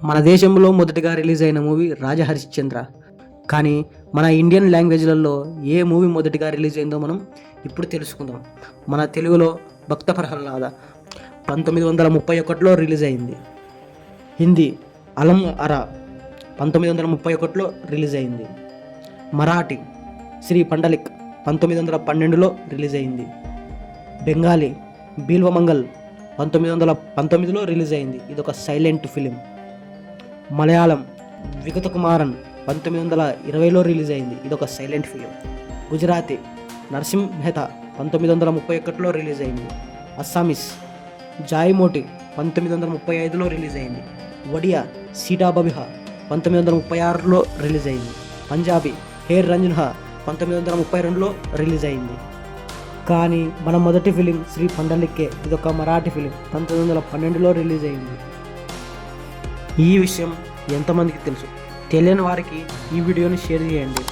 మన దేశంలో మొదటగా రిలీజ్ అయిన మూవీ రాజా హరిశ్చంద్ర. కానీ మన ఇండియన్ లాంగ్వేజ్లలో ఏ మూవీ మొదటిగా రిలీజ్ అయిందో మనం ఇప్పుడు తెలుసుకుందాం. మన తెలుగులో భక్త ప్రహ్లాద 1931లో రిలీజ్ అయింది. హిందీ అలం అరా 1931లో రిలీజ్ అయింది. మరాఠీ శ్రీ పండలిక్ 1912లో రిలీజ్ అయింది. బెంగాలీ బీల్వమంగల్ 1919లో రిలీజ్ అయింది. ఇదొక సైలెంట్ ఫిలిం. మలయాళం విగత కుమారన్ 1920లో రిలీజ్ అయింది. ఇదొక సైలెంట్ ఫిలిం. గుజరాతీ నరసింహ్ మెహతా 1931లో రిలీజ్ అయింది. అస్సామీస్ జాయిమోటి 1935లో రిలీజ్ అయింది. ఒడియా సీటా బబిహా 1936లో రిలీజ్ అయింది. పంజాబీ హేర్ రంజన్హా 1932లో రిలీజ్ అయింది. కానీ మన మొదటి ఫిలిం శ్రీ పండలిక్కే. ఇదొక మరాఠీ ఫిలిం 1912లో రిలీజ్ అయింది. ఈ విషయం ఎంతమందికి తెలుసు? తెలియని వారికి ఈ వీడియోని షేర్ చేయండి.